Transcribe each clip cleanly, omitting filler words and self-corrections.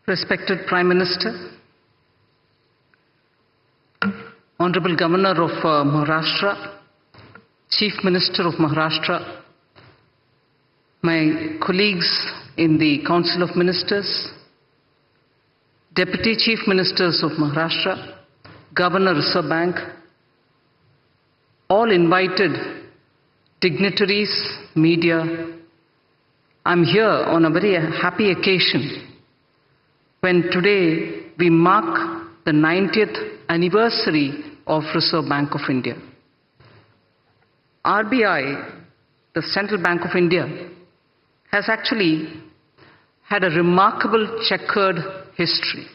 Respected Prime Minister, Honorable Governor of Maharashtra, Chief Minister of Maharashtra, my colleagues in the Council of Ministers, Deputy Chief Ministers of Maharashtra, Governor Reserve Bank, all invited dignitaries, media, I'm here on a very happy occasion when today we mark the 90th anniversary of Reserve Bank of India. RBI, the Central Bank of India, has actually had a remarkable checkered history.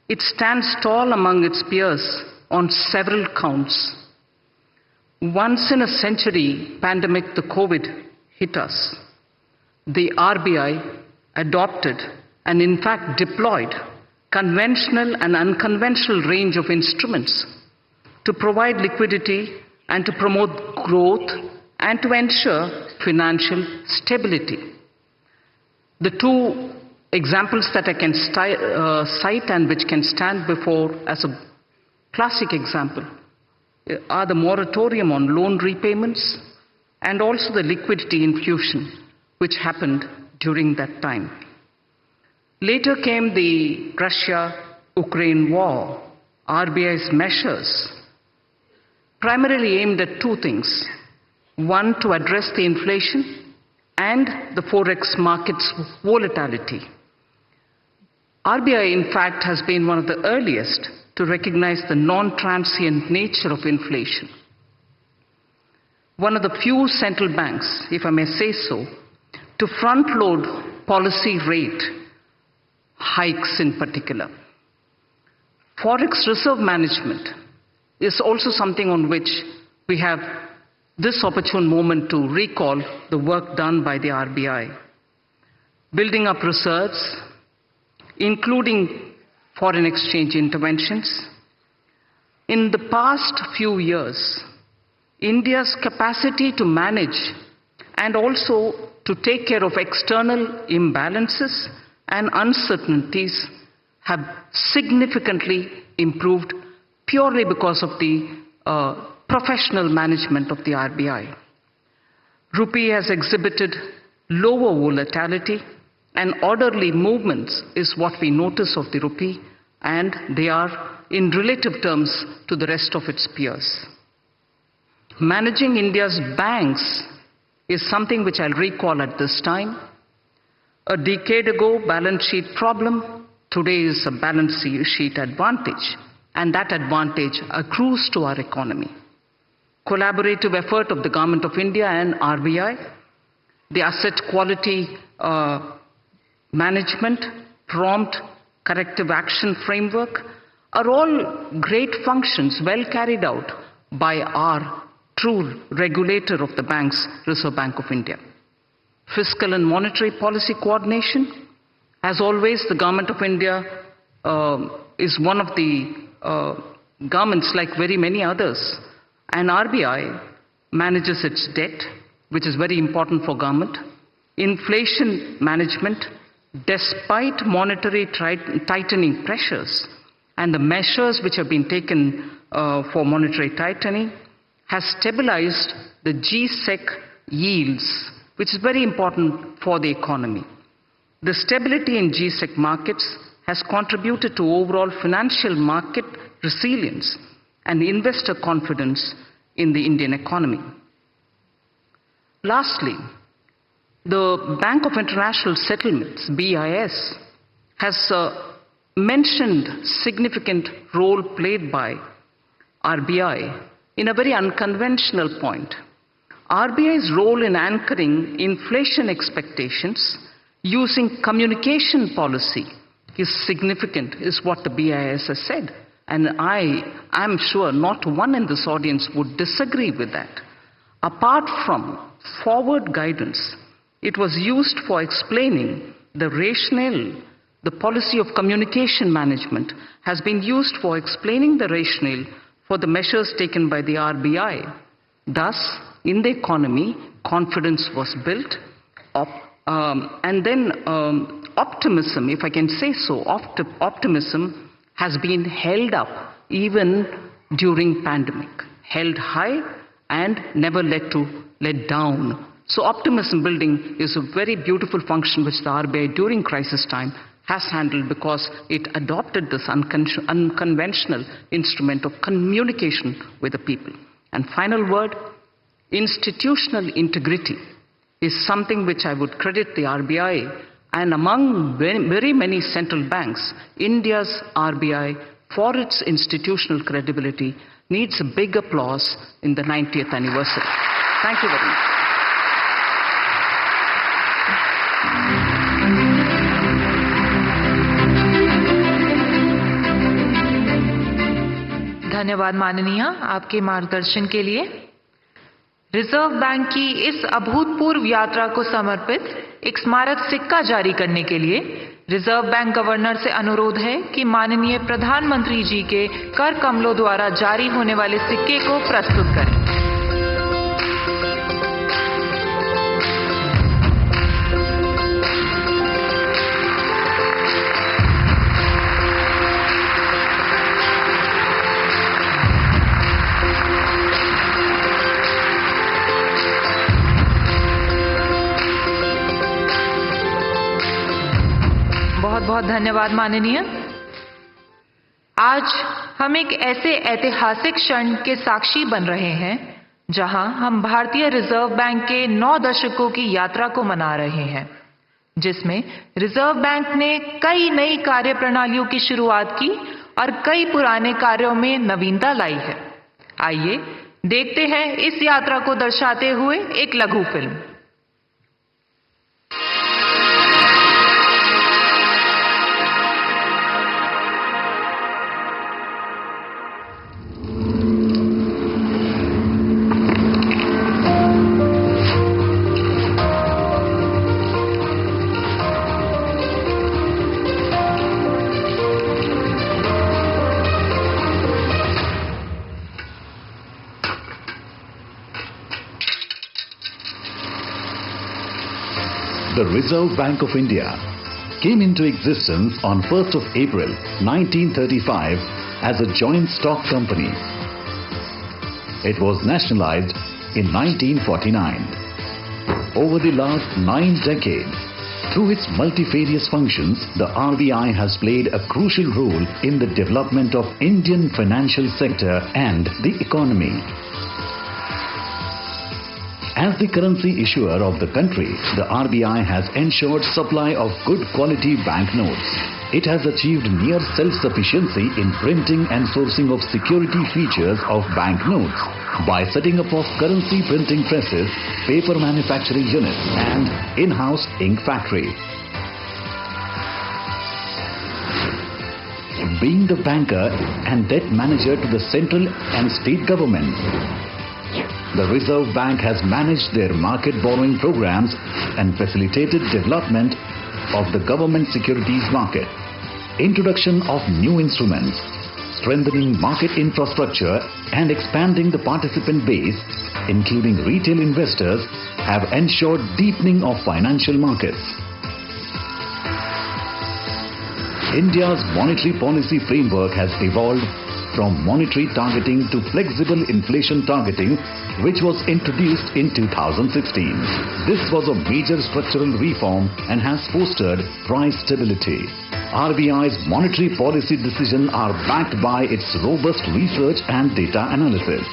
It stands tall among its peers on several counts. Once in a century pandemic, the COVID, hit us. The RBI adopted and in fact deployed conventional and unconventional range of instruments to provide liquidity and to promote growth and to ensure financial stability. The two examples that I can cite and which can stand before as a classic example are the moratorium on loan repayments and also the liquidity infusion which happened during that time. Later came the Russia-Ukraine war. RBI's measures primarily aimed at two things. One, to address the inflation and the forex market's volatility. RBI, in fact, has been one of the earliest to recognize the non-transient nature of inflation. One of the few central banks, if I may say so, to front-load policy rate hikes in particular. Forex reserve management is also something on which we have this opportune moment to recall the work done by the RBI. Building up reserves, including foreign exchange interventions. In the past few years, India's capacity to manage and also to take care of external imbalances and uncertainties have significantly improved purely because of the professional management of the RBI. Rupee has exhibited lower volatility and orderly movements is what we notice of the rupee, and they are in relative terms to the rest of its peers. Managing India's banks is something which I'll recall at this time. A decade ago, balance sheet problem, today is a balance sheet advantage, and that advantage accrues to our economy. Collaborative effort of the Government of India and RBI, the asset quality management, prompt corrective action framework are all great functions well carried out by our true regulator of the banks, Reserve Bank of India. Fiscal and monetary policy coordination. As always, the Government of India is one of the governments like very many others, and RBI manages its debt, which is very important for government. Inflation management, despite monetary tightening pressures and the measures which have been taken for monetary tightening, has stabilized the G-Sec yields, which is very important for the economy. The stability in G-Sec markets has contributed to overall financial market resilience and investor confidence in the Indian economy. Lastly, the Bank of International Settlements, BIS, has mentioned significant role played by RBI in a very unconventional point. RBI's role in anchoring inflation expectations using communication policy is significant, is what the BIS has said. And I'm sure not one in this audience would disagree with that. Apart from forward guidance, it was used for explaining the rationale. The policy of communication management has been used for explaining the rationale for the measures taken by the RBI. Thus, in the economy, confidence was built up, and then optimism, if I can say so, optimism has been held up even during pandemic, held high and never let down. So optimism building is a very beautiful function which the RBI during crisis time has handled, because it adopted this unconventional instrument of communication with the people. And final word, institutional integrity is something which I would credit the RBI and among very many central banks. India's RBI, for its institutional credibility, needs a big applause in the 90th anniversary. Thank you very much. धन्यवाद माननीय, आपके मार्गदर्शन के लिए। Reserve bank की इस अभूतपूर्व यात्रा को समर्पित एक स्मारक सिक्का जारी करने के लिए रिजर्व बैंक गवर्नर से अनुरोध है कि माननीय प्रधानमंत्री जी के कर कमलों द्वारा जारी होने वाले सिक्के को प्रस्तुत करें। बहुत बहुत धन्यवाद माननीय। आज हम एक ऐसे ऐतिहासिक क्षण के साक्षी बन रहे हैं जहां हम भारतीय रिजर्व बैंक के 9 दशकों की यात्रा को मना रहे हैं, जिसमें रिजर्व बैंक ने कई नई कार्यप्रणालियों की शुरुआत की और कई पुराने कार्यों में नवीनता लाई है। आइए देखते हैं इस यात्रा को दर्शाते हुए एक लघु film. The Reserve Bank of India came into existence on 1st of April 1935 as a joint stock company. It was nationalized in 1949. Over the last 9 decades, through its multifarious functions, the RBI has played a crucial role in the development of Indian financial sector and the economy. As the currency issuer of the country, the RBI has ensured supply of good quality banknotes. It has achieved near self-sufficiency in printing and sourcing of security features of banknotes by setting up of currency printing presses, paper manufacturing units and in-house ink factory. Being the banker and debt manager to the central and state governments, the Reserve Bank has managed their market borrowing programs and facilitated development of the government securities market. Introduction of new instruments, strengthening market infrastructure and expanding the participant base, including retail investors, have ensured deepening of financial markets. India's monetary policy framework has evolved from monetary targeting to flexible inflation targeting, which was introduced in 2016. This was a major structural reform and has fostered price stability. RBI's monetary policy decisions are backed by its robust research and data analysis.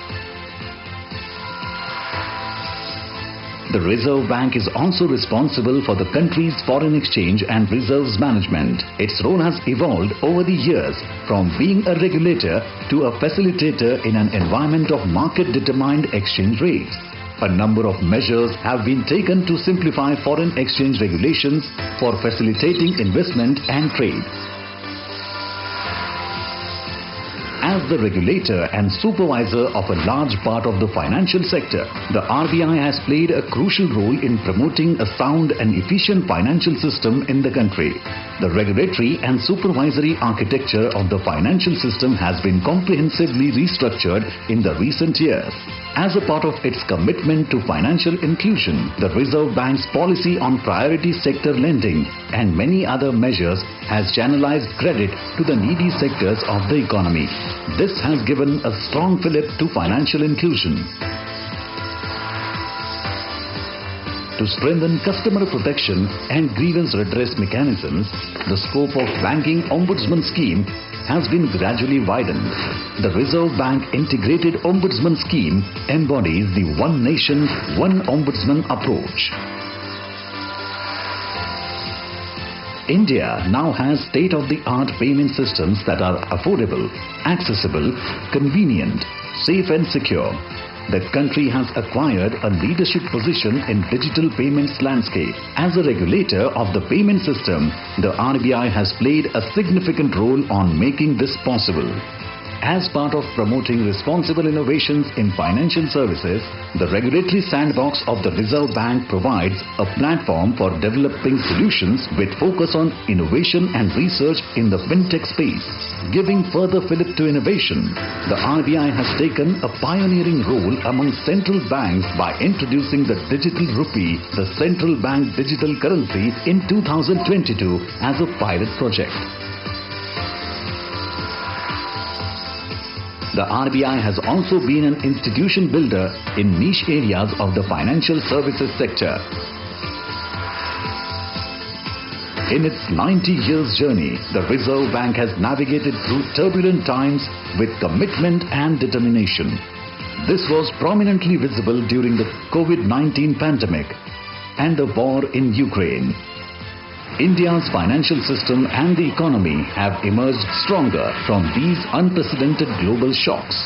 The Reserve Bank is also responsible for the country's foreign exchange and reserves management. Its role has evolved over the years from being a regulator to a facilitator in an environment of market-determined exchange rates. A number of measures have been taken to simplify foreign exchange regulations for facilitating investment and trade. As the regulator and supervisor of a large part of the financial sector, the RBI has played a crucial role in promoting a sound and efficient financial system in the country. The regulatory and supervisory architecture of the financial system has been comprehensively restructured in the recent years. As a part of its commitment to financial inclusion, the Reserve Bank's policy on priority sector lending and many other measures has channelized credit to the needy sectors of the economy. This has given a strong fillip to financial inclusion. To strengthen customer protection and grievance redress mechanisms, the scope of Banking Ombudsman Scheme has been gradually widened. The Reserve Bank Integrated Ombudsman Scheme embodies the One Nation, One Ombudsman approach. India now has state-of-the-art payment systems that are affordable, accessible, convenient, safe and secure. The country has acquired a leadership position in digital payments landscape. As a regulator of the payment system, the RBI has played a significant role on making this possible. As part of promoting responsible innovations in financial services, the regulatory sandbox of the Reserve Bank provides a platform for developing solutions with focus on innovation and research in the fintech space. Giving further fillip to innovation, the RBI has taken a pioneering role among central banks by introducing the digital rupee, the central bank digital currency, in 2022 as a pilot project. The RBI has also been an institution builder in niche areas of the financial services sector. In its 90 years journey, the Reserve Bank has navigated through turbulent times with commitment and determination. This was prominently visible during the COVID-19 pandemic and the war in Ukraine. India's financial system and the economy have emerged stronger from these unprecedented global shocks.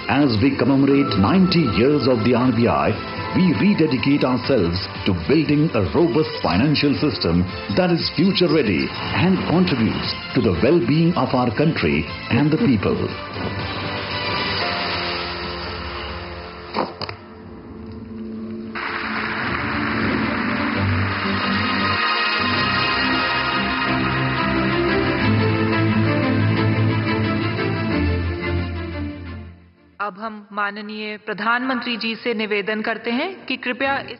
As we commemorate 90 years of the RBI, we rededicate ourselves to building a robust financial system that is future-ready and contributes to the well-being of our country and the people. अब हम माननीय प्रधानमंत्री जी से निवेदन करते हैं कि कृपया इस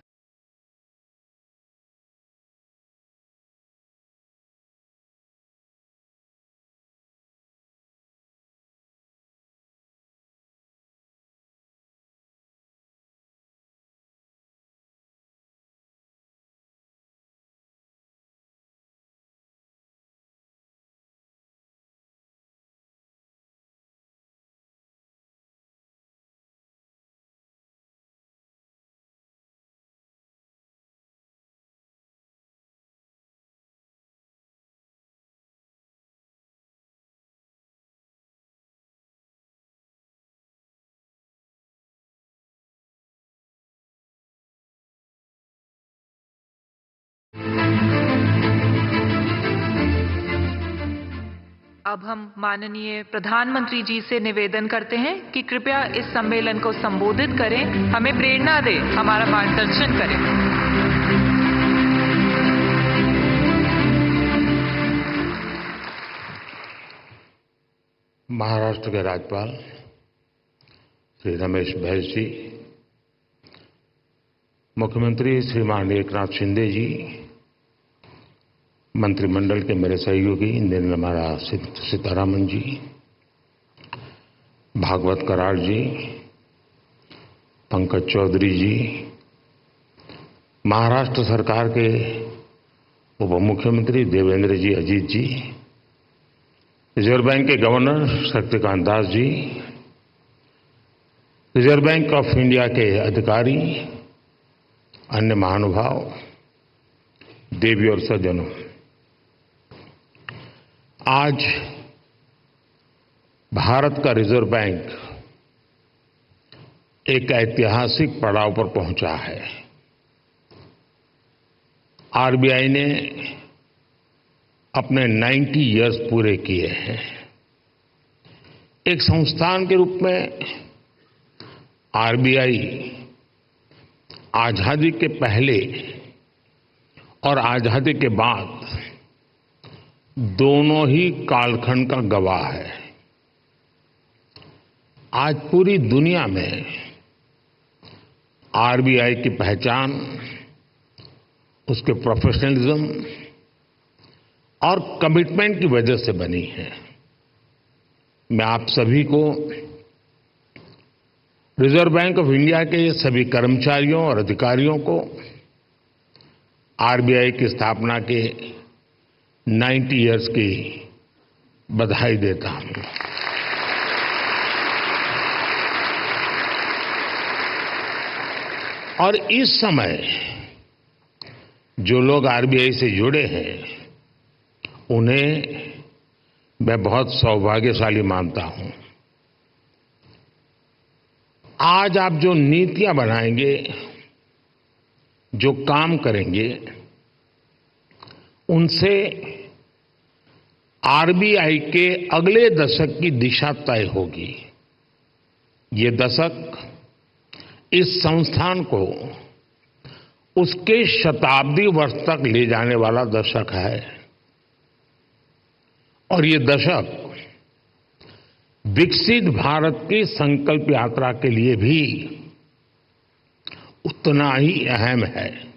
अब हम माननीय प्रधानमंत्री जी से निवेदन करते हैं कि कृपया इस सम्मेलन को संबोधित करें, हमें प्रेरणा दें, हमारा मार्गदर्शन करें। महाराष्ट्र के राज्यपाल श्री रमेश बैस जी, मुख्यमंत्री श्रीमान एकनाथ शिंदे जी, मंत्रिमंडल के मेरे सहयोगी निर्मला सीतारामन जी, भागवत कराड़ जी, पंकज चौधरी जी, महाराष्ट्र सरकार के उप मुख्यमंत्री देवेंद्र जी अजीत जी, रिजर्व बैंक के governor Shaktikanta Das ji, Reserve Bank of India के अधिकारी, अन्य महानुभाव, देवी और सज्जनों, आज भारत का रिजर्व बैंक एक ऐतिहासिक पड़ाव पर पहुंचा है। आरबीआई ने अपने 90 इयर्स पूरे किए हैं। एक संस्थान के रूप में आरबीआई आजादी के पहले और आजादी के बाद दोनों ही कालखंड का गवाह है। आज पूरी दुनिया में आरबीआई की पहचान उसके प्रोफेशनलिज्म और कमिटमेंट की वजह से बनी है। मैं आप सभी को रिजर्व बैंक ऑफ इंडिया के सभी कर्मचारियों और अधिकारियों को आरबीआई की स्थापना के 90 इयर्स की बधाई देता हूं। और इस समय जो लोग आरबीआई से जुड़े हैं उन्हें मैं बहुत सौभाग्यशाली मानता हूं। आज आप जो नीतियां बनाएंगे, जो काम करेंगे, उनसे आरबीआई के अगले दशक की दिशा तय होगी। ये दशक इस संस्थान को उसके शताब्दी वर्ष तक ले जाने वाला दशक है और ये दशक विकसित भारत की संकल्प यात्रा के लिए भी उतना ही अहम है।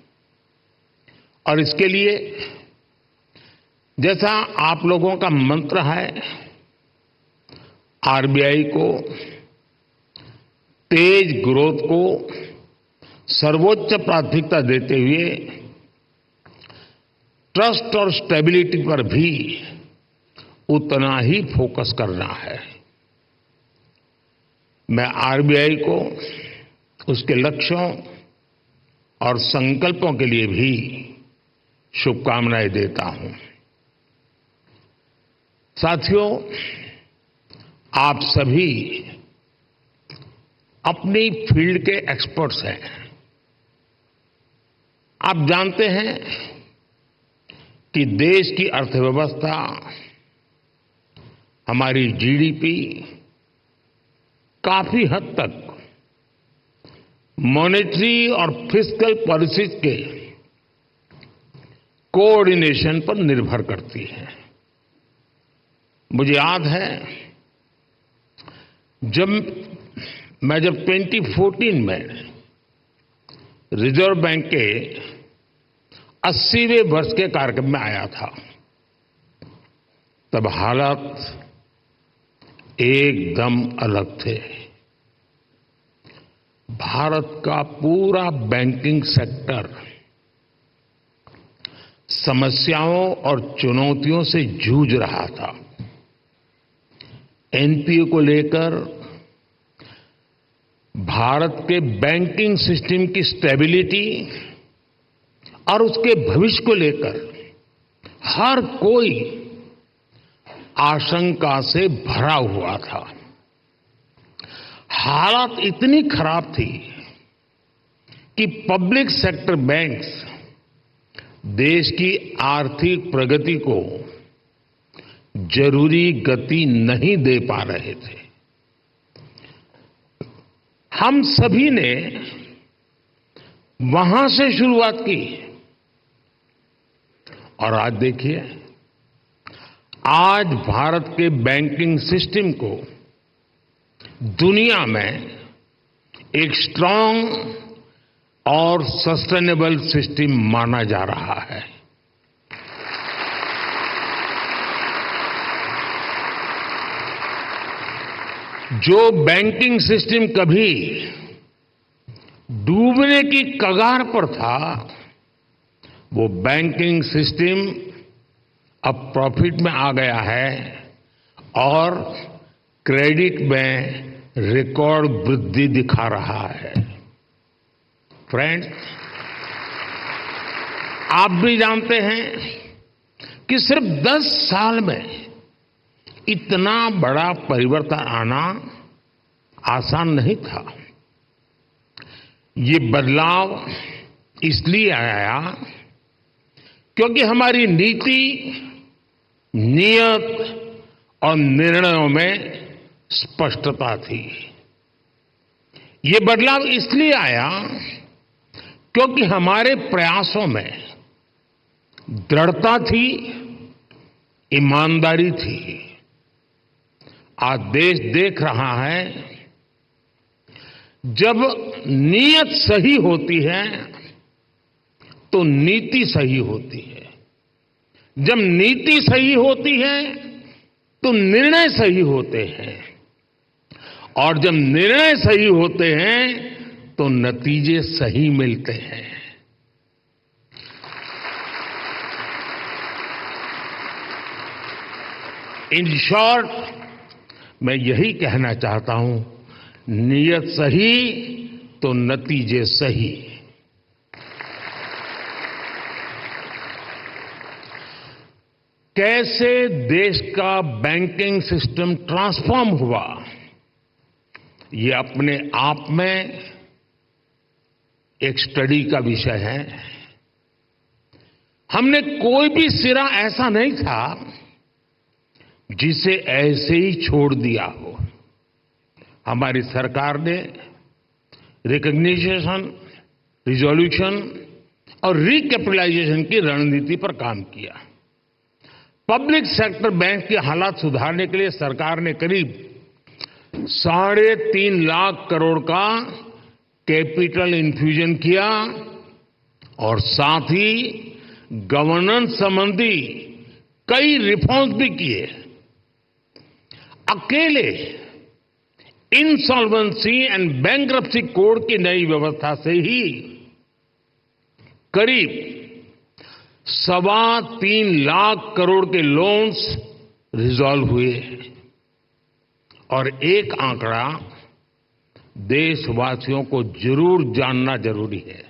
और इसके लिए जैसा आप लोगों का मंत्र है, आरबीआई को तेज ग्रोथ को सर्वोच्च प्राथमिकता देते हुए ट्रस्ट और स्टेबिलिटी पर भी उतना ही फोकस करना है। मैं आरबीआई को उसके लक्ष्यों और संकल्पों के लिए भी शुभकामनाएं देता हूं। साथियों, आप सभी अपनी फील्ड के एक्सपर्ट्स हैं। आप जानते हैं कि देश की अर्थव्यवस्था, हमारी जीडीपी काफी हद तक मॉनेटरी और फिस्कल पॉलिसीज के कोऑर्डिनेशन पर निर्भर करती है। मुझे याद है जब 2014 में रिजर्व बैंक के 80वें वर्ष के कार्यक्रम में आया था, तब हालात एकदम अलग थे। भारत का पूरा बैंकिंग सेक्टर समस्याओं और चुनौतियों से जूझ रहा था। एनपीए को लेकर, भारत के बैंकिंग सिस्टम की स्टेबिलिटी और उसके भविष्य को लेकर हर कोई आशंका से भरा हुआ था। हालात इतनी खराब थी कि पब्लिक सेक्टर बैंक्स देश की आर्थिक प्रगति को जरूरी गति नहीं दे पा रहे थे। हम सभी ने वहां से शुरुआत की और आज देखिए, आज भारत के बैंकिंग सिस्टम को दुनिया में एक स्ट्रांग और सस्टेनेबल सिस्टम माना जा रहा है। जो बैंकिंग सिस्टम कभी डूबने की कगार पर था, वो बैंकिंग सिस्टम अब प्रॉफिट में आ गया है और क्रेडिट में रिकॉर्ड वृद्धि दिखा रहा है। फ्रेंड्स, आप भी जानते हैं कि सिर्फ 10 साल में इतना बड़ा परिवर्तन आना आसान नहीं था। ये बदलाव इसलिए आया क्योंकि हमारी नीति, नियत और निर्णयों में स्पष्टता थी। ये बदलाव इसलिए आया क्योंकि हमारे प्रयासों में दृढ़ता थी, ईमानदारी थी। आज देश देख रहा है, जब नीयत सही होती है तो नीति सही होती है, जब नीति सही होती है तो निर्णय सही होते हैं, और जब निर्णय सही होते हैं तो नतीजे सही मिलते हैं। इन शॉर्ट, मैं यही कहना चाहता हूं, नीयत सही तो नतीजे सही। कैसे देश का बैंकिंग सिस्टम ट्रांसफॉर्म हुआ, ये अपने आप में एक स्टडी का विषय है। हमने कोई भी सिरा ऐसा नहीं था जिसे ऐसे ही छोड़ दिया हो। हमारी सरकार ने रिकॉग्निशन, रिजोल्यूशन और रिकैपिटलाइजेशन की रणनीति पर काम किया। पब्लिक सेक्टर बैंक के हालात सुधारने के लिए सरकार ने करीब 3.5 लाख करोड़ का कैपिटल इन्फ्यूजन किया और साथ ही गवर्नेंस संबंधी कई रिफॉर्म्स भी किए। अकेले इंसॉल्वेंसी एंड बैंक्रप्सी कोड की नई व्यवस्था से ही करीब 3.25 लाख करोड़ के लोन्स रिजॉल्व हुए। और एक आंकड़ा देशवासियों को जरूर जानना जरूरी है,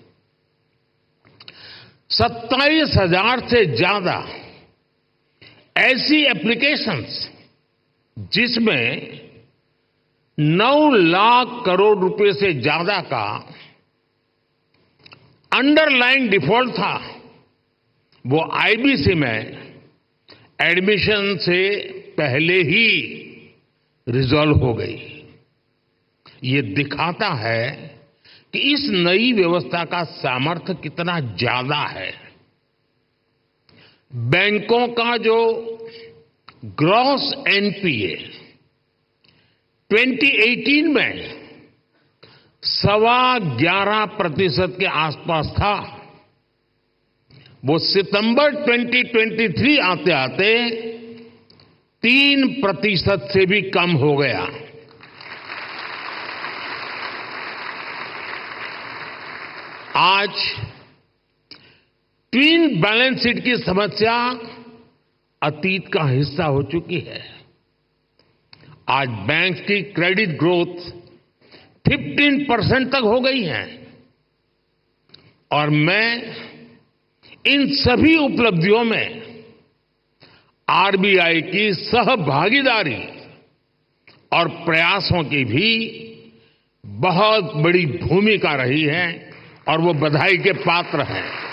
27,000 से ज्यादा ऐसी एप्लीकेशंस जिसमें 9 लाख करोड़ रुपए से ज्यादा का अंडरलाइन डिफॉल्ट था, वो आईबीसी में एडमिशन से पहले ही रिजॉल्व हो गई। ये दिखाता है कि इस नई व्यवस्था का सामर्थ्य कितना ज्यादा है। बैंकों का जो ग्रॉस एनपीए 2018 में 11.25% के आसपास था, वो सितंबर 2023 आते आते 3% से भी कम हो गया। आज ट्विन बैलेंस शीट की समस्या अतीत का हिस्सा हो चुकी है। आज बैंक की क्रेडिट ग्रोथ 15% तक हो गई है, और मैं इन सभी उपलब्धियों में आरबीआई की सहभागीदारी और प्रयासों की भी बहुत बड़ी भूमिका रही है, और वो बधाई के पात्र हैं।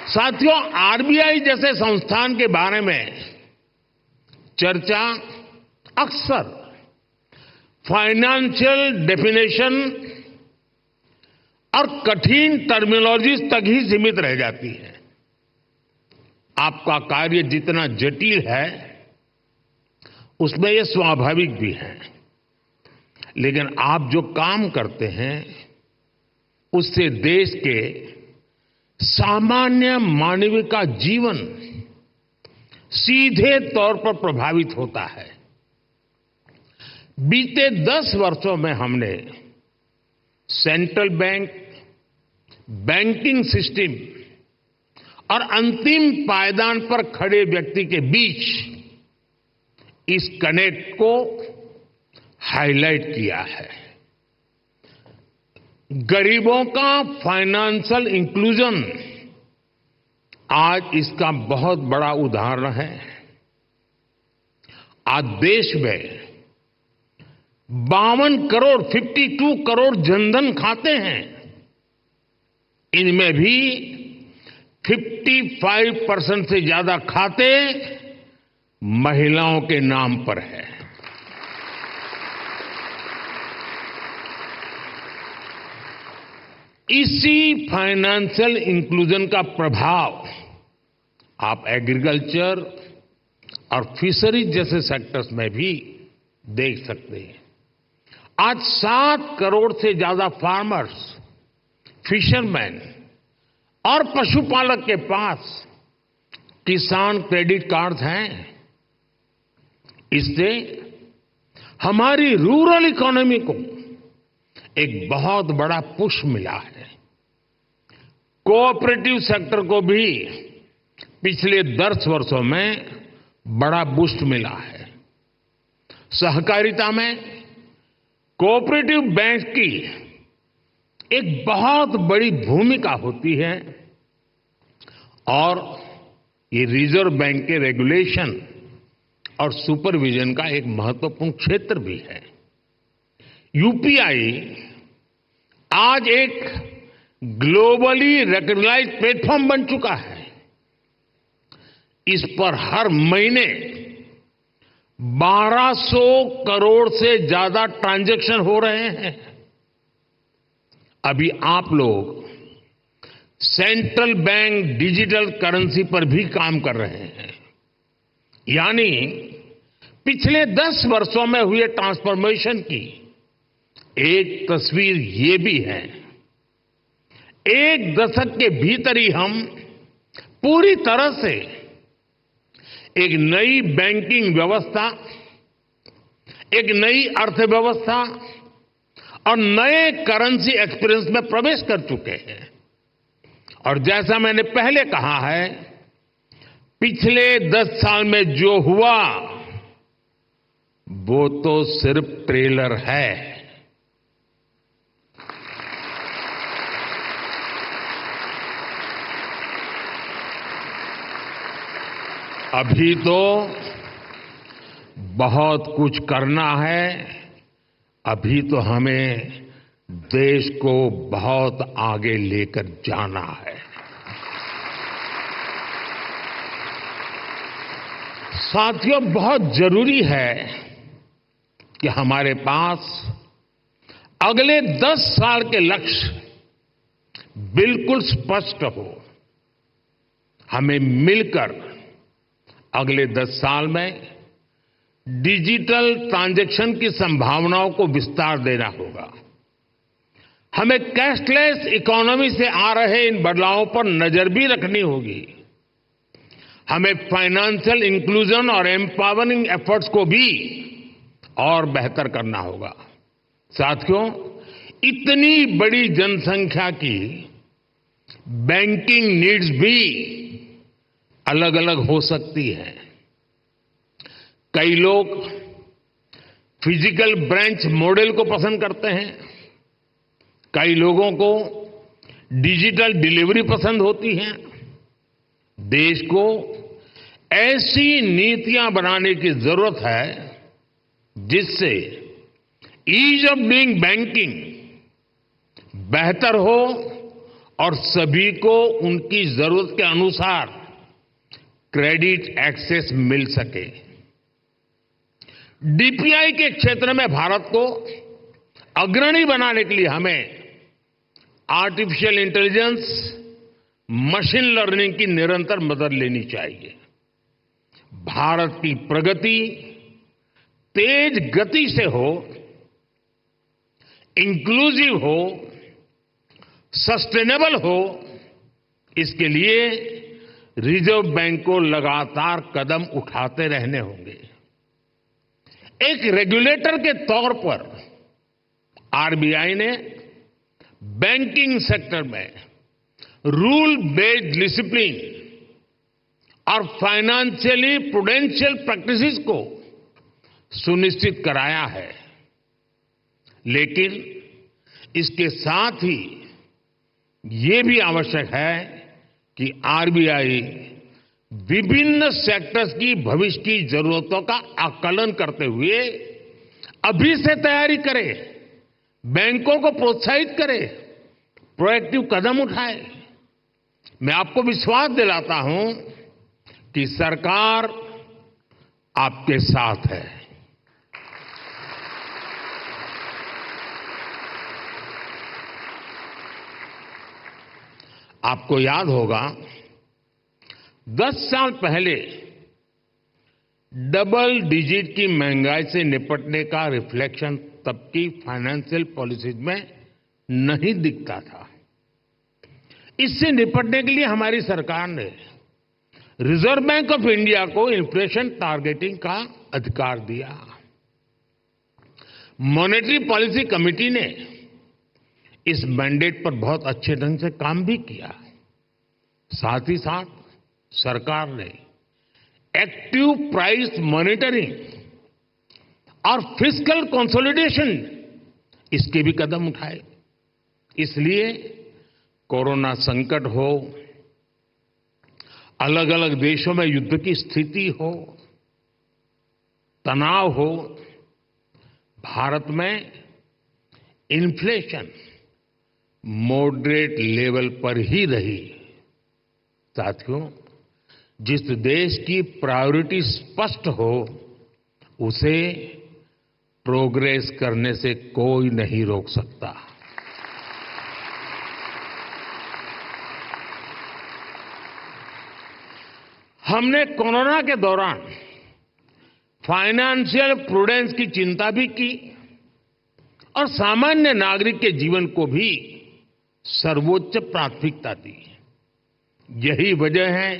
साथियों, आरबीआई जैसे संस्थान के बारे में चर्चा अक्सर फाइनेंशियल डेफिनेशन और कठिन टर्मिनोलॉजीज तक ही सीमित रह जाती है। आपका कार्य जितना जटिल है, उसमें यह स्वाभाविक भी है, लेकिन आप जो काम करते हैं उससे देश के सामान्य मानव का जीवन सीधे तौर पर प्रभावित होता है। बीते 10 वर्षों में हमने सेंट्रल बैंक, बैंकिंग सिस्टम और अंतिम पायदान पर खड़े व्यक्ति के बीच इस कनेक्ट को हाईलाइट किया है। गरीबों का फाइनेंशियल इंक्लूजन आज इसका बहुत बड़ा उदाहरण है। आज देश में 52 करोड़ जनधन खाते हैं। इनमें भी 55% से ज्यादा खाते महिलाओं के नाम पर है। इसी फाइनेंशियल इंक्लूजन का प्रभाव आप एग्रीकल्चर और फिशरीज जैसे सेक्टर्स में भी देख सकते हैं। आज 7 करोड़ से ज्यादा फार्मर्स, फिशरमैन और पशुपालक के पास किसान क्रेडिट कार्ड्स हैं। इससे हमारी रूरल इकोनॉमी को एक बहुत बड़ा पुश मिला है। कोऑपरेटिव सेक्टर को भी पिछले 10 वर्षों में बड़ा बूस्ट मिला है। सहकारिता में कोऑपरेटिव बैंक की एक बहुत बड़ी भूमिका होती है और ये रिजर्व बैंक के रेगुलेशन और सुपरविजन का एक महत्वपूर्ण क्षेत्र भी है। यूपीआई आज एक ग्लोबली रिकॉग्नाइज्ड प्लेटफॉर्म बन चुका है। इस पर हर महीने 1200 करोड़ से ज्यादा ट्रांजैक्शन हो रहे हैं। अभी आप लोग सेंट्रल बैंक डिजिटल करेंसी पर भी काम कर रहे हैं। यानी पिछले 10 वर्षों में हुए ट्रांसफॉर्मेशन की एक तस्वीर ये भी है। एक दशक के भीतर ही हम पूरी तरह से एक नई बैंकिंग व्यवस्था, एक नई अर्थव्यवस्था और नए करेंसी एक्सपीरियंस में प्रवेश कर चुके हैं। और जैसा मैंने पहले कहा है, पिछले 10 साल में जो हुआ वो तो सिर्फ ट्रेलर है। अभी तो बहुत कुछ करना है। अभी तो हमें देश को बहुत आगे लेकर जाना है। साथियों, बहुत जरूरी है कि हमारे पास अगले 10 साल के लक्ष्य बिल्कुल स्पष्ट हो। हमें मिलकर अगले 10 साल में डिजिटल ट्रांजैक्शन की संभावनाओं को विस्तार देना होगा। हमें कैशलेस इकोनॉमी से आ रहे इन बदलावों पर नजर भी रखनी होगी। हमें फाइनेंशियल इंक्लूजन और एम्पावरिंग एफर्ट्स को भी और बेहतर करना होगा। साथियों, इतनी बड़ी जनसंख्या की बैंकिंग नीड्स भी अलग अलग हो सकती है। कई लोग फिजिकल ब्रांच मॉडल को पसंद करते हैं, कई लोगों को डिजिटल डिलीवरी पसंद होती है। देश को ऐसी नीतियां बनाने की जरूरत है जिससे ईज ऑफ डूइंग बैंकिंग बेहतर हो और सभी को उनकी जरूरत के अनुसार क्रेडिट एक्सेस मिल सके। डीपीआई के क्षेत्र में भारत को अग्रणी बनाने के लिए हमें आर्टिफिशियल इंटेलिजेंस, मशीन लर्निंग की निरंतर मदद लेनी चाहिए। भारत की प्रगति तेज गति से हो, इंक्लूसिव हो, सस्टेनेबल हो, इसके लिए रिजर्व बैंक को लगातार कदम उठाते रहने होंगे। एक रेगुलेटर के तौर पर आरबीआई ने बैंकिंग सेक्टर में रूल बेस्ड डिसिप्लिन और फाइनेंशियली प्रूडेंशियल प्रैक्टिसेस को सुनिश्चित कराया है। लेकिन इसके साथ ही ये भी आवश्यक है कि आरबीआई विभिन्न सेक्टर्स की भविष्य की जरूरतों का आकलन करते हुए अभी से तैयारी करे, बैंकों को प्रोत्साहित करे, प्रोएक्टिव कदम उठाए। मैं आपको विश्वास दिलाता हूं कि सरकार आपके साथ है। आपको याद होगा 10 साल पहले डबल डिजिट की महंगाई से निपटने का रिफ्लेक्शन तब की फाइनेंशियल पॉलिसीज में नहीं दिखता था। इससे निपटने के लिए हमारी सरकार ने रिजर्व बैंक ऑफ इंडिया को इन्फ्लेशन टारगेटिंग का अधिकार दिया। मॉनेटरी पॉलिसी कमेटी ने इस मैंडेट पर बहुत अच्छे ढंग से काम भी किया। साथ ही साथ सरकार ने एक्टिव प्राइस मॉनिटरिंग और फिस्कल कंसोलिडेशन इसके भी कदम उठाए। इसलिए कोरोना संकट हो, अलग अलग देशों में युद्ध की स्थिति हो, तनाव हो, भारत में इन्फ्लेशन मॉडरेट लेवल पर ही रही। साथियों, जिस देश की प्रायोरिटी स्पष्ट हो उसे प्रोग्रेस करने से कोई नहीं रोक सकता। हमने कोरोना के दौरान फाइनेंशियल प्रूडेंस की चिंता भी की और सामान्य नागरिक के जीवन को भी सर्वोच्च प्राथमिकता दी। यही वजह है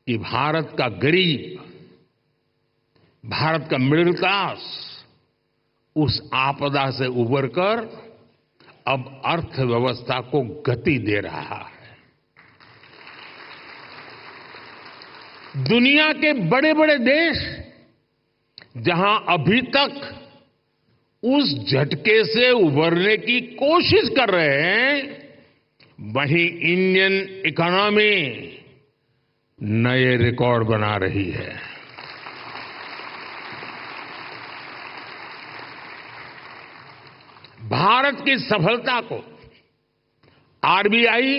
कि भारत का गरीब, भारत का मिडिल क्लास उस आपदा से उबरकर अब अर्थव्यवस्था को गति दे रहा है। दुनिया के बड़े बड़े देश जहां अभी तक उस झटके से उबरने की कोशिश कर रहे हैं, वहीं इंडियन इकोनॉमी नए रिकॉर्ड बना रही है। भारत की सफलता को आरबीआई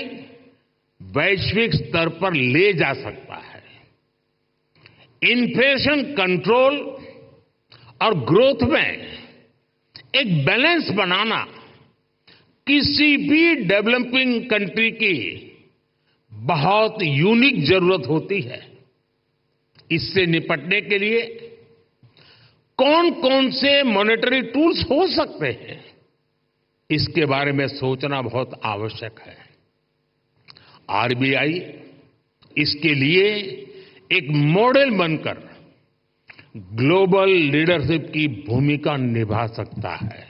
वैश्विक स्तर पर ले जा सकता है। इन्फ्लेशन कंट्रोल और ग्रोथ में एक बैलेंस बनाना किसी भी डेवलपिंग कंट्री की बहुत यूनिक जरूरत होती है। इससे निपटने के लिए कौन कौन से मॉनेटरी टूल्स हो सकते हैं, इसके बारे में सोचना बहुत आवश्यक है। आरबीआई इसके लिए एक मॉडल बनकर ग्लोबल लीडरशिप की भूमिका निभा सकता है।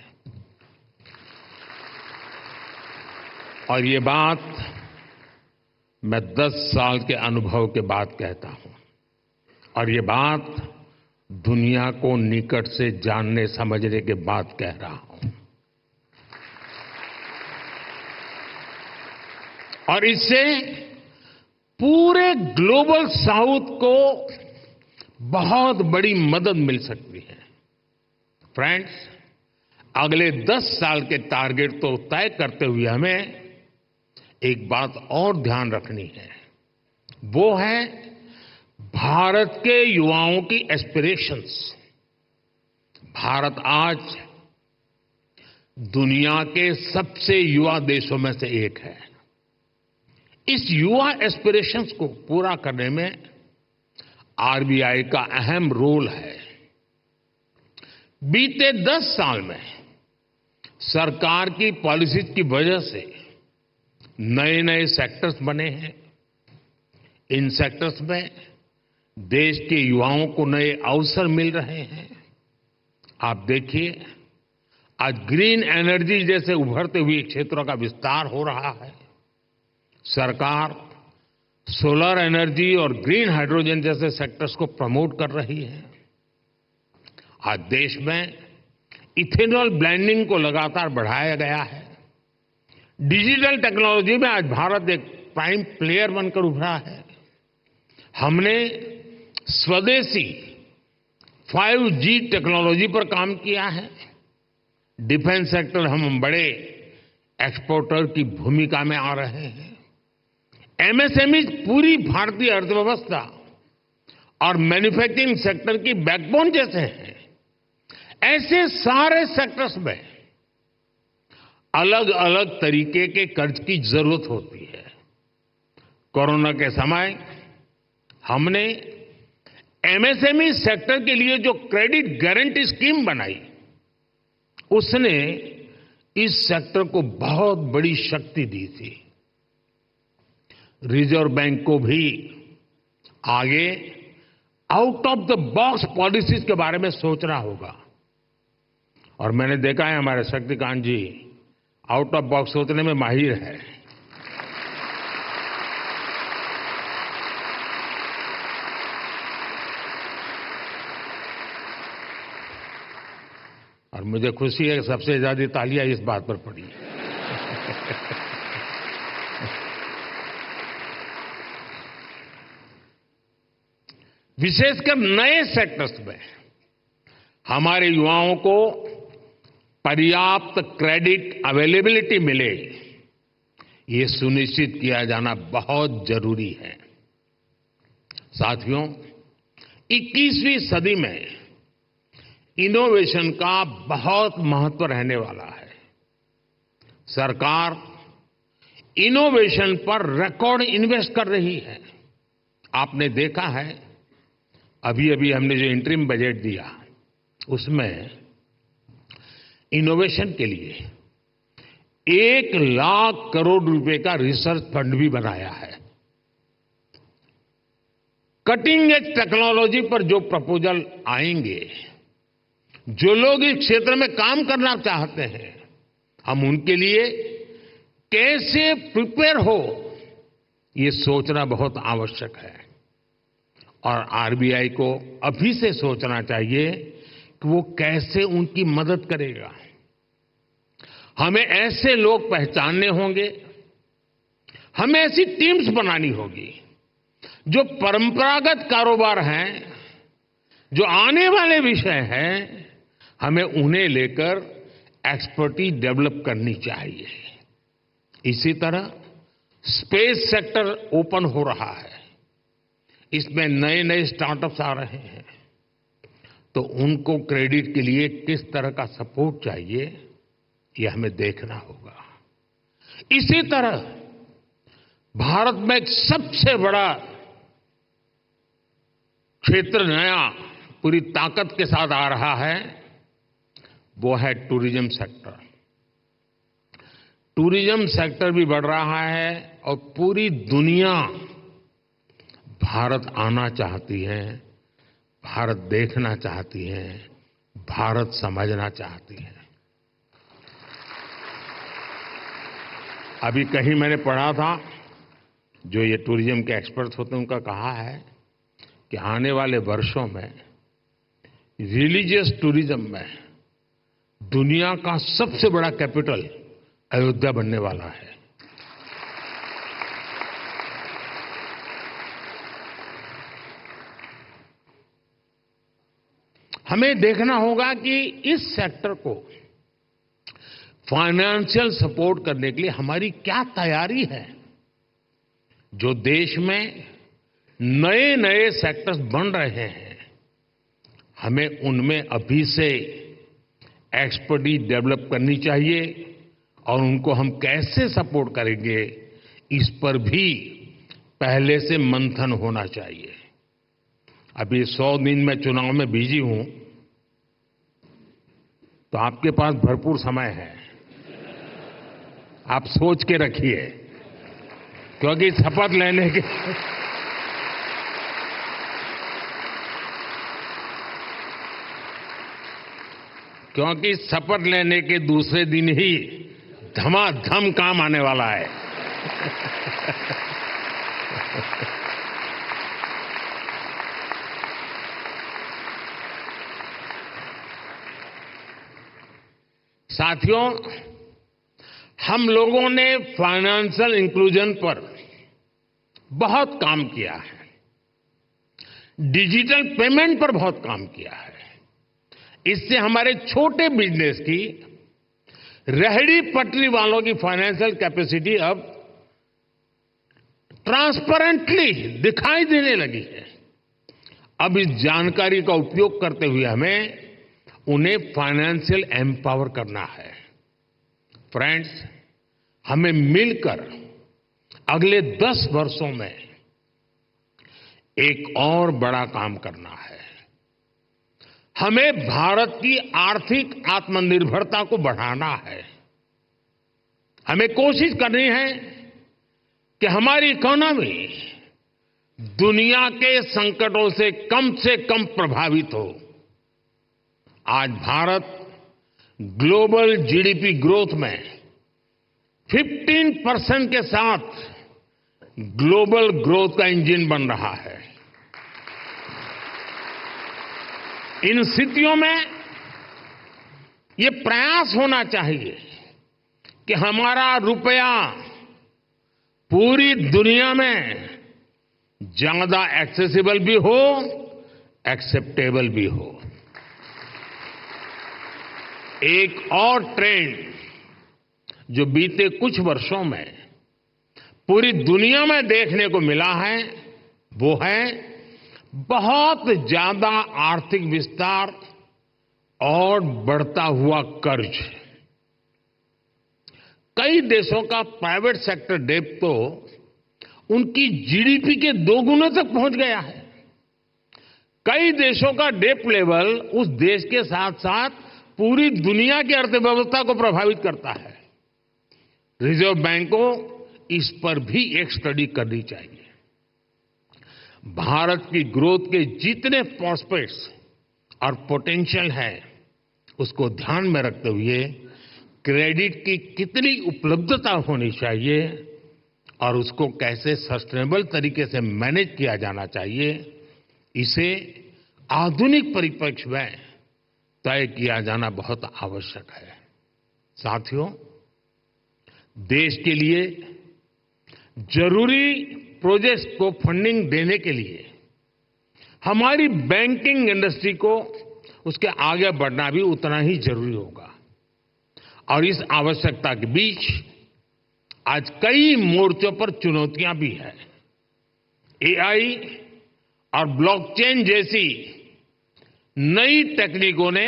और ये बात मैं 10 साल के अनुभव के बाद कहता हूं, और ये बात दुनिया को निकट से जानने समझने के बाद कह रहा हूं। और इससे पूरे ग्लोबल साउथ को बहुत बड़ी मदद मिल सकती है। फ्रेंड्स, अगले 10 साल के टारगेट तो तय करते हुए हमें एक बात और ध्यान रखनी है, वो है भारत के युवाओं की एस्पिरेशंस। भारत आज दुनिया के सबसे युवा देशों में से एक है। इस युवा एस्पिरेशंस को पूरा करने में आरबीआई का अहम रोल है। बीते 10 साल में सरकार की पॉलिसीज की वजह से नए नए सेक्टर्स बने हैं। इन सेक्टर्स में देश के युवाओं को नए अवसर मिल रहे हैं। आप देखिए, आज ग्रीन एनर्जी जैसे उभरते हुए क्षेत्रों का विस्तार हो रहा है। सरकार सोलर एनर्जी और ग्रीन हाइड्रोजन जैसे सेक्टर्स को प्रमोट कर रही है। आज देश में इथेनॉल ब्लेंडिंग को लगातार बढ़ाया गया है। डिजिटल टेक्नोलॉजी में आज भारत एक प्राइम प्लेयर बनकर उभरा है। हमने स्वदेशी 5G टेक्नोलॉजी पर काम किया है। डिफेंस सेक्टर हम बड़े एक्सपोर्टर की भूमिका में आ रहे हैं। एमएसएमई पूरी भारतीय अर्थव्यवस्था और मैन्युफैक्चरिंग सेक्टर की बैकबोन जैसे हैं। ऐसे सारे सेक्टर्स में अलग अलग तरीके के कर्ज की जरूरत होती है। कोरोना के समय हमने एमएसएमई सेक्टर के लिए जो क्रेडिट गारंटी स्कीम बनाई, उसने इस सेक्टर को बहुत बड़ी शक्ति दी थी। रिजर्व बैंक को भी आगे out of the box policies के बारे में सोचना होगा। और मैंने देखा है हमारे शक्तिकांत जी आउट ऑफ बॉक्स सोचने में माहिर है। और मुझे खुशी है कि सबसे ज्यादा तालियां इस बात पर पड़ी। विशेषकर नए सेक्टर्स में हमारे युवाओं को पर्याप्त क्रेडिट अवेलेबिलिटी मिले, ये सुनिश्चित किया जाना बहुत जरूरी है। साथियों, 21वीं सदी में इनोवेशन का बहुत महत्व रहने वाला है। सरकार इनोवेशन पर रिकॉर्ड इन्वेस्ट कर रही है। आपने देखा है अभी अभी हमने जो इंटरिम बजट दिया, उसमें इनोवेशन के लिए 1 लाख करोड़ रुपए का रिसर्च फंड भी बनाया है। कटिंग एज टेक्नोलॉजी पर जो प्रपोजल आएंगे, जो लोग इस क्षेत्र में काम करना चाहते हैं, हम उनके लिए कैसे प्रिपेयर हो, ये सोचना बहुत आवश्यक है। और आरबीआई को अभी से सोचना चाहिए कि वो कैसे उनकी मदद करेगा। हमें ऐसे लोग पहचानने होंगे, हमें ऐसी टीम्स बनानी होगी जो परंपरागत कारोबार हैं, जो आने वाले विषय हैं, हमें उन्हें लेकर एक्सपर्टीज डेवलप करनी चाहिए। इसी तरह स्पेस सेक्टर ओपन हो रहा है, इसमें नए नए स्टार्टअप्स आ रहे हैं, तो उनको क्रेडिट के लिए किस तरह का सपोर्ट चाहिए, ये हमें देखना होगा। इसी तरह भारत में एक सबसे बड़ा क्षेत्र नया पूरी ताकत के साथ आ रहा है, वो है टूरिज्म सेक्टर। टूरिज्म सेक्टर भी बढ़ रहा है और पूरी दुनिया भारत आना चाहती है, भारत देखना चाहती है, भारत समझना चाहती है। अभी कहीं मैंने पढ़ा था, जो ये टूरिज्म के एक्सपर्ट्स होते हैं, उनका कहा है कि आने वाले वर्षों में रिलीजियस टूरिज्म में दुनिया का सबसे बड़ा कैपिटल अयोध्या बनने वाला है। हमें देखना होगा कि इस सेक्टर को फाइनेंशियल सपोर्ट करने के लिए हमारी क्या तैयारी है। जो देश में नए नए सेक्टर्स बन रहे हैं, हमें उनमें अभी से एक्सपर्टीज डेवलप करनी चाहिए और उनको हम कैसे सपोर्ट करेंगे, इस पर भी पहले से मंथन होना चाहिए। अभी 100 दिन मैं चुनाव में बिजी हूं, तो आपके पास भरपूर समय है। आप सोच के रखिए, क्योंकि शपथ लेने के क्योंकि शपथ लेने के दूसरे दिन ही धमाधम काम आने वाला है। साथियों, हम लोगों ने फाइनेंशियल इंक्लूजन पर बहुत काम किया है, डिजिटल पेमेंट पर बहुत काम किया है। इससे हमारे छोटे बिजनेस की, रेहड़ी पटरी वालों की फाइनेंशियल कैपेसिटी अब ट्रांसपेरेंटली दिखाई देने लगी है। अब इस जानकारी का उपयोग करते हुए हमें उन्हें फाइनेंशियल एम्पावर करना है। फ्रेंड्स, हमें मिलकर अगले 10 वर्षों में एक और बड़ा काम करना है। हमें भारत की आर्थिक आत्मनिर्भरता को बढ़ाना है। हमें कोशिश करनी है कि हमारी इकोनॉमी दुनिया के संकटों से कम प्रभावित हो। आज भारत ग्लोबल जीडीपी ग्रोथ में 15% के साथ ग्लोबल ग्रोथ का इंजन बन रहा है। इन स्थितियों में ये प्रयास होना चाहिए कि हमारा रुपया पूरी दुनिया में ज्यादा एक्सेसिबल भी हो, एक्सेप्टेबल भी हो। एक और ट्रेंड जो बीते कुछ वर्षों में पूरी दुनिया में देखने को मिला है, वो है बहुत ज्यादा आर्थिक विस्तार और बढ़ता हुआ कर्ज। कई देशों का प्राइवेट सेक्टर डेट तो उनकी जीडीपी के 2 गुने तक पहुंच गया है। कई देशों का डेट लेवल उस देश के साथ साथ पूरी दुनिया की अर्थव्यवस्था को प्रभावित करता है। रिजर्व बैंक को इस पर भी एक स्टडी करनी चाहिए। भारत की ग्रोथ के जितने प्रॉस्पेक्ट्स और पोटेंशियल है, उसको ध्यान में रखते हुए क्रेडिट की कितनी उपलब्धता होनी चाहिए और उसको कैसे सस्टेनेबल तरीके से मैनेज किया जाना चाहिए, इसे आधुनिक परिप्रेक्ष्य में तय किया जाना बहुत आवश्यक है। साथियों, देश के लिए जरूरी प्रोजेक्ट्स को फंडिंग देने के लिए हमारी बैंकिंग इंडस्ट्री को उसके आगे बढ़ना भी उतना ही जरूरी होगा। और इस आवश्यकता के बीच आज कई मोर्चों पर चुनौतियां भी हैं। एआई और ब्लॉकचेन जैसी नई तकनीकों ने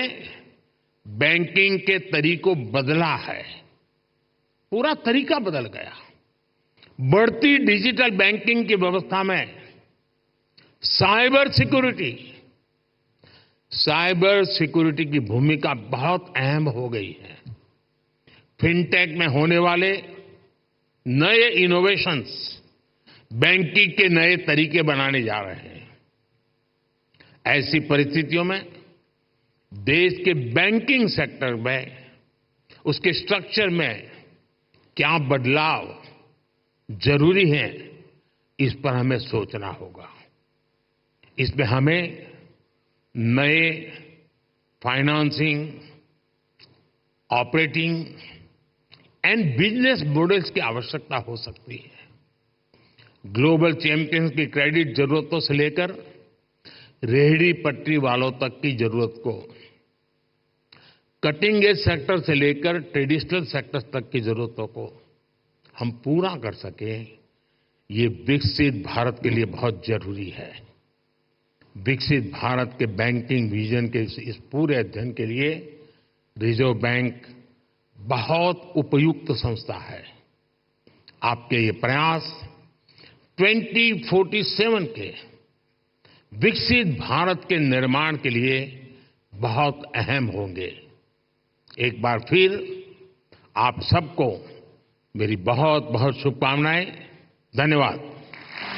बैंकिंग के तरीकों बदला है। पूरा तरीका बदल गया। बढ़ती डिजिटल बैंकिंग की व्यवस्था में साइबर सिक्योरिटी की भूमिका बहुत अहम हो गई है। फिनटेक में होने वाले नए इनोवेशंस बैंकिंग के नए तरीके बनाने जा रहे हैं। ऐसी परिस्थितियों में देश के बैंकिंग सेक्टर में, उसके स्ट्रक्चर में क्या बदलाव जरूरी है, इस पर हमें सोचना होगा। इसमें हमें नए financing, operating and business models की आवश्यकता हो सकती है। ग्लोबल चैंपियंस की क्रेडिट जरूरतों से लेकर रेहड़ी पटरी वालों तक की जरूरत को, कटिंग एज सेक्टर से लेकर ट्रेडिशनल सेक्टर्स तक की जरूरतों को हम पूरा कर सकें, ये विकसित भारत के लिए बहुत जरूरी है। विकसित भारत के बैंकिंग विजन के इस पूरे अध्ययन के लिए रिजर्व बैंक बहुत उपयुक्त संस्था है। आपके ये प्रयास 2047 के विकसित भारत के निर्माण के लिए बहुत अहम होंगे। एक बार फिर आप सबको मेरी बहुत बहुत शुभकामनाएं। धन्यवाद।